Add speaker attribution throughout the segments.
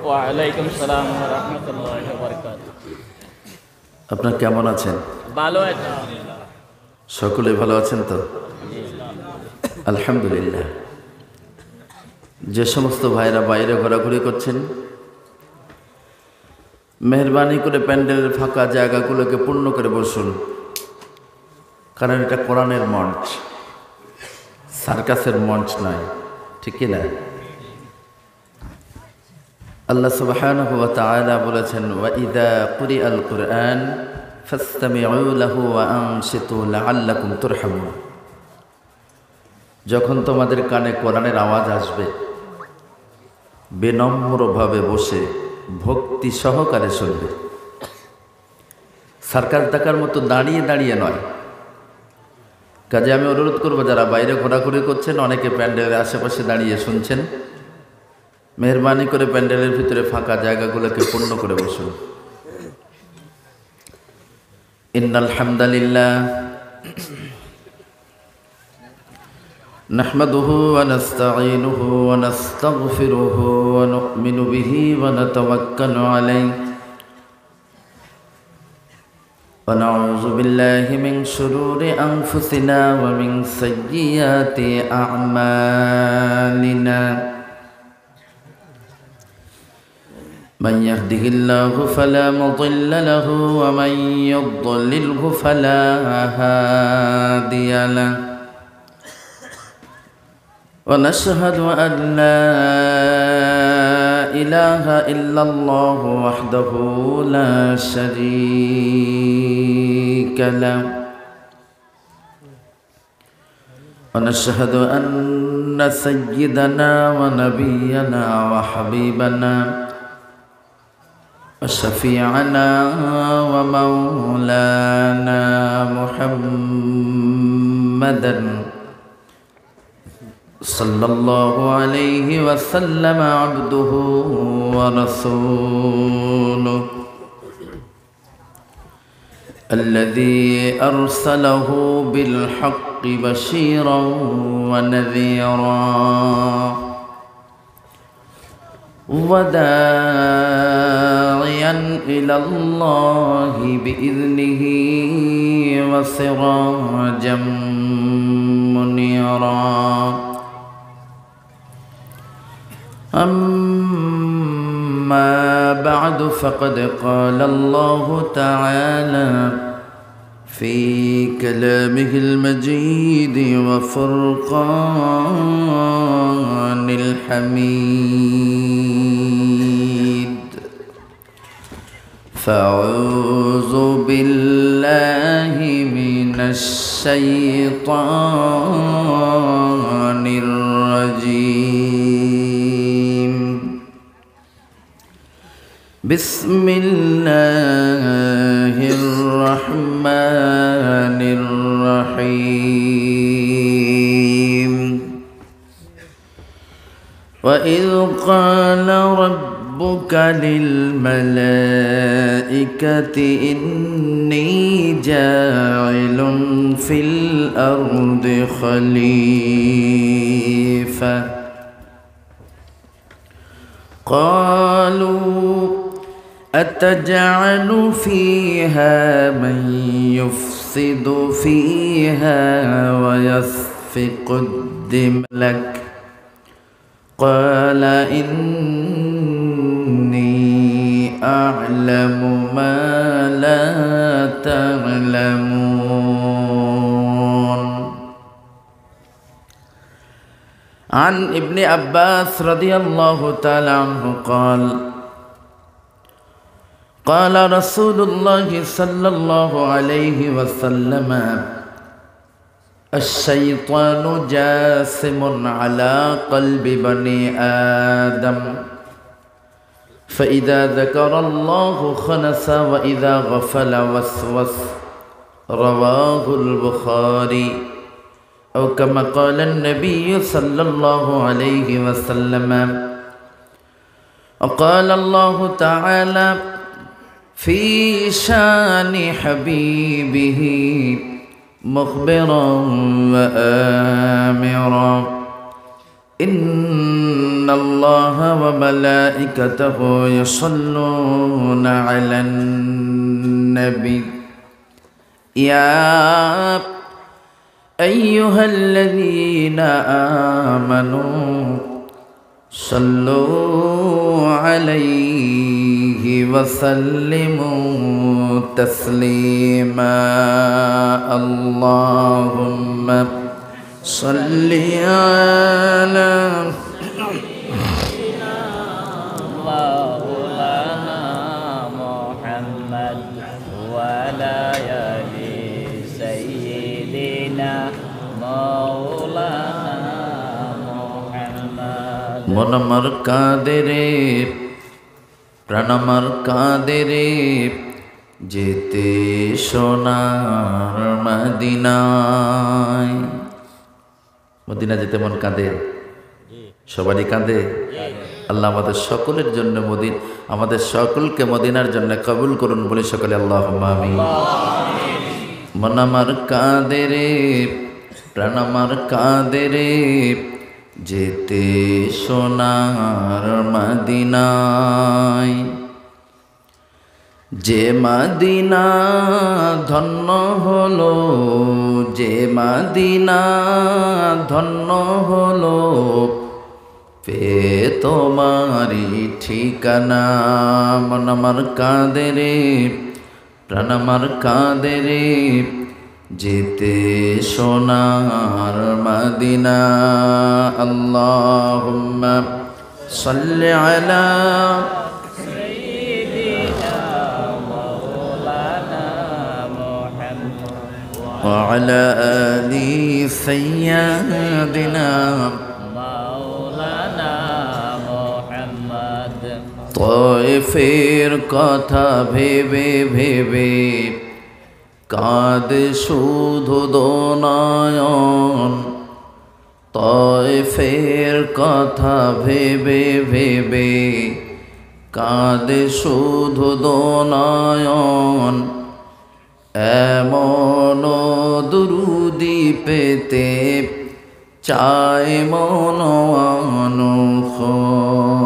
Speaker 1: ওয়ালাইকুম সালাম ওয়া রাহমাতুল্লাহি ওয়া বারাকাতুহু।
Speaker 2: আপনারা কেমন আছেন?
Speaker 1: ভালো আছি।
Speaker 2: সকলে ভালো আছেন তো? আলহামদুলিল্লাহ। যে সমস্ত ভাইরা বাইরে ঘোরাঘুরি করছেন, মেহরবানি করে প্যান্ডেলের ফাঁকা জায়গাগুলোকে পূর্ণ করে বসুন, কারণ এটা কোরআনের মঞ্চ, সার্কাসের মঞ্চ নয়, ঠিক কি না? আল্লাহ সুবহানাহু ওয়া তাআলা বলেছেন, ওয়া ইযা কুরিআল কুরআন ফাসতামিউ লাহু ওয়া আনসিতু লাআল্লাকুম তুরহামুন। যখন তোমাদের কানে কোরআনের আওয়াজ আসবে, বিনম্রভাবে বসে ভক্তি সহকারে শুনবে। সার্কাস দেখার মতো দাঁড়িয়ে দাঁড়িয়ে নয়। কাজে আমি অনুরোধ করবো, যারা বাইরে ঘোরাঘুরি করছেন, অনেকে প্যান্ডেলের আশেপাশে দাঁড়িয়ে শুনছেন, মেহরবানি করে প্যান্ডেলের ভিতরে ফাঁকা জায়গাগুলোকে পূর্ণ করে বসুন। ইন্নাল হামদালিল্লাহ নাহমাদুহু ওয়া নাস্তাঈনুহু ওয়া নাস্তাগফিরুহু ওয়া নু'মিনু বিহি ওয়া নাতাওয়াক্কালু আলাইহি ওয়া নাউযু বিল্লাহি মিন শুরুরি আনফুসিনা ওয়া মিন সাইয়্যাতি আ'মালিনা। من يهده الله فلا مضل له ومن يضلله فلا هادي له ونشهد أن لا إله إلا الله وحده لا شريك له ونشهد أن سيدنا ونبينا وحبيبنا وشفيعنا ومولانا محمدا صلى الله عليه وسلم عبده ورسوله الذي أرسله بالحق بشيرا ونذيرا وداعيا إلى الله بإذنه وسراجا منيرا. أما بعد، فقد قال الله تعالى في كلامه المجيد وفرقان الحميد: فأعوذ بالله من الشيطان الرجيم. بسم الله الرحمن الرحيم. وإذ قال ربك للملائكة إني جاعل في الأرض خليفة، قالوا أتجعل فيها من يفسد فيها ويسفك الدماء؟ قال إني أعلم ما لا تعلمون. عن ابن عباس رضي الله تعالى عنه قال: قال رسول الله صلى الله عليه وسلم: الشيطان جاسم على قلب بني آدم، فإذا ذكر الله خنس وإذا غفل وسوس. رواه البخاري. أو كما قال النبي صلى الله عليه وسلم. وقال الله تعالى في شان حبيبه مخبرا وآمرا: إن إن الله وملائكته يصلون على النبي يا أيها الذين آمنوا صلوا عليه وسلموا تسليما اللهم صل على
Speaker 1: مولانا محمد وعلى آل سيدنا مولانا محمد
Speaker 2: মন আমার কাঁদে রে প্রাণ আমার কাঁদে রে যেতে সোনার মদিনায় মদিনা যেতে মন কাঁদে সবারই কাঁদে আল্লাহ আমাদের সকলের জন্য আমাদের সকলকে মদিনার জন্য কবুল করুন বলে সকলে আল্লাহুম্মা আমিন মন আমার কাঁদে রে প্রাণ আমার কাঁদে রে যেতে সোনার মদিনায় যে মদিনা ধন্য হলো যে মদিনা ধন্য হলো পে তোমারি ঠিকানা মন আমার কাঁদে রে প্রাণ আমার কাঁদে রে যেতে সোনার মদিনা আল্লাহুম্মা সাল্লি আলা
Speaker 1: سيدنا مولانا محمد
Speaker 2: وعلى آل سيدنا
Speaker 1: مولانا محمد
Speaker 2: তয়েফের কথা ভেবে ভেবে কাঁদে শুধু দোনয়ন তয়েফের কথা ভেবে ভেবে কাঁদে শুধু দোনয়ন এমন দুরুদি পেতে চায় মন অনুক্ষণ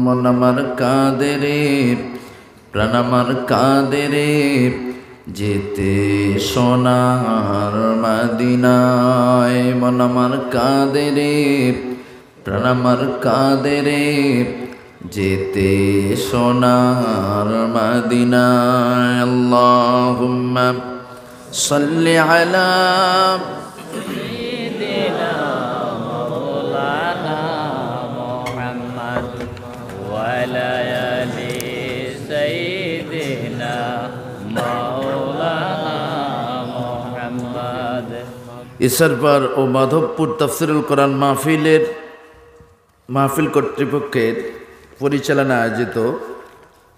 Speaker 2: মন আমার কাঁদে রে প্রাণ আমার কাঁদে রে যেতে সোনার মদিনায় মন আমার কাঁদে রে প্রাণ আমার কাঁদে রে যেতে সোনার মদিনায় আল্লাহুম্মা সাল্লি আলা
Speaker 1: سيدنا مولانا محمد وعلى آل سيدنا مولانا محمد
Speaker 2: ঈশ্বরপাড় ও মাধবপুর তাফসিরুল কোরআন মাহফিল কর্তৃপক্ষের পরিচালনা আয়োজিত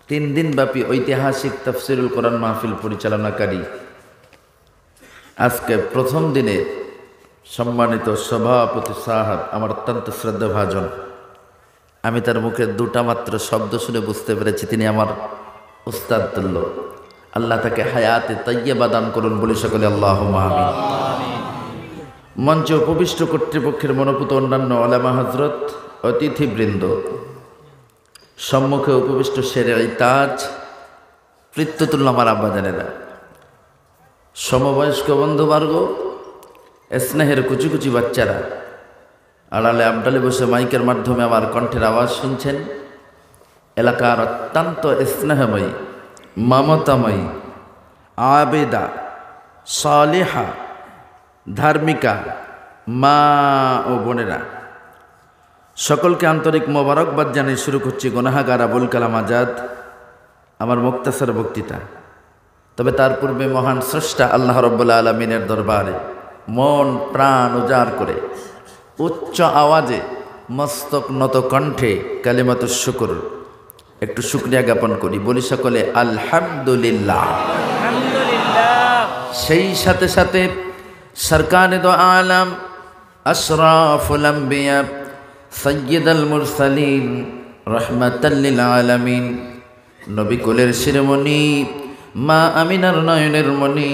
Speaker 2: 3 দিনব্যাপী ঐতিহাসিক তাফসিরুল কোরআন মাহফিল পরিচালনাকারী আজকে প্রথম দিনে সম্মানিত সভাপতি সাহেব আমার অত্যন্ত শ্রদ্ধাভাজন আমি তার মুখে দুটা মাত্র শব্দ শুনে বুঝতে পেরেছি তিনি আমার উস্তাদ তুল্য আল্লাহ তাকে হায়াতে তাইয়্যিবা দান করুন বলে সকলে আল্লাহুম্মা আমিন মঞ্চে উপবিষ্ট কর্তৃপক্ষের মনোপুত অন্যান্য ওলামা হযরত অতিথিবৃন্দ সম্মুখে উপবিষ্ট শেরে তাজ পৃথ্বতুল্য আমার আব্বাজানেরা সমবয়স্ক বন্ধুবর্গ স্নেহের কুচি কুচি বাচ্চারা আড়ালে আবডালে বসে মাইকের মাধ্যমে আমার কণ্ঠের আওয়াজ শুনছেন এলাকার অত্যন্ত স্নেহময়ী মমতাময়ী আবেদা সালেহা ধার্মিকা মা ও বোনেরা সকলকে আন্তরিক মোবারকবাদ জানিয়ে শুরু করছি গুনাহগার আবুল কালাম আজাদ আমার মুক্তাসার বক্তৃতা তবে তার পূর্বে মহান স্রষ্টা আল্লাহ রাব্বুল আলামিনের দরবারে মন প্রাণ উজাড় করে উচ্চ আওয়াজে মস্তক নত কণ্ঠে কালিমাতুশ শুকর একটু শুকরিয়া জ্ঞাপন করি বলি সকলে আলহামদুলিল্লাহ
Speaker 1: আলহামদুলিল্লাহ
Speaker 2: সেই সাথে সাথে সরকারে দো আলম আশরাফুল আম্বিয়া সৈয়দুল মুরসালিন রহমাতাল লিল আলামিন নবী কুলের শিরোমণি মা আমিনার নয়নের মণি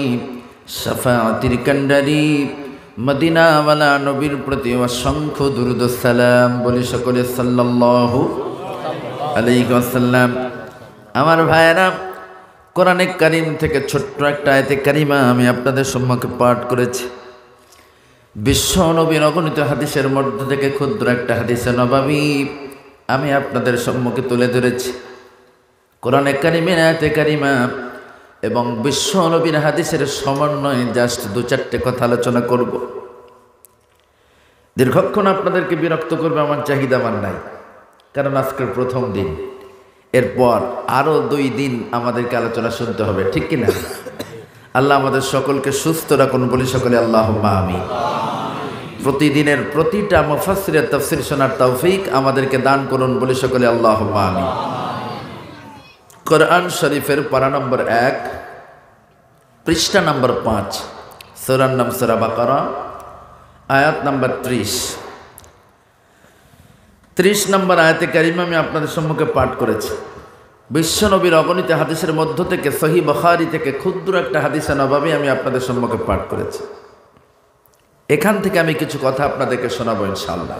Speaker 2: শাফাআতির কান্ডারি মদিনাওয়ালা নবীর প্রতি অসংখ্য দুরূদ ও সালাম বলি সকলে সাল্লাল্লাহু আলাইহি ওয়াসাল্লাম। আমার ভাইয়েরা, কোরআনে কারীম থেকে ছোট্ট একটা আয়াতে কারিমা আমি আপনাদের সম্মুখে পাঠ করেছি। বিশ্ব নবীর অগণিত হাদিসের মধ্য থেকে ক্ষুদ্র একটা হাদিসে নববী আমি আপনাদের সম্মুখে তুলে ধরেছি। কোরআনে কারীমের আয়াতে কারিমা এবং বিশ্ব নবীর হাদিসের সমন্বয়ে জাস্ট দু চারটে কথা আলোচনা করব। দীর্ঘক্ষণ আপনাদেরকে বিরক্ত করবে আমার চাহিদা আমার নাই, কারণ আজকের প্রথম দিন, এরপর আরও 2 দিন আমাদেরকে আলোচনা শুনতে হবে, ঠিক কিনা? আল্লাহ আমাদের সকলকে সুস্থ রাখুন বলি সকলে আল্লাহুম্মা আমিন। প্রতিদিনের প্রতিটা মুফাসসিরের তাফসীর শোনার তৌফিক আমাদেরকে দান করুন বলি সকলে আল্লাহুম্মা আমিন। কোরআন শরীফের পারা নম্বর 1, পৃষ্ঠা নম্বর 5, সূরার নাম সূরা বাকারা, আয়াত নম্বর 30 নম্বর আয়াতে কারিমা আমি আপনাদের সম্মুখে পাঠ করেছি। বিশ্বনবীর অগণিত হাদিসের মধ্য থেকে সহিহ বুখারী থেকে ক্ষুদ্র একটা হাদিসে নববী আমি আপনাদের সম্মুখে পাঠ করেছি। এখান থেকে আমি কিছু কথা আপনাদেরকে শোনাবো ইনশাআল্লাহ।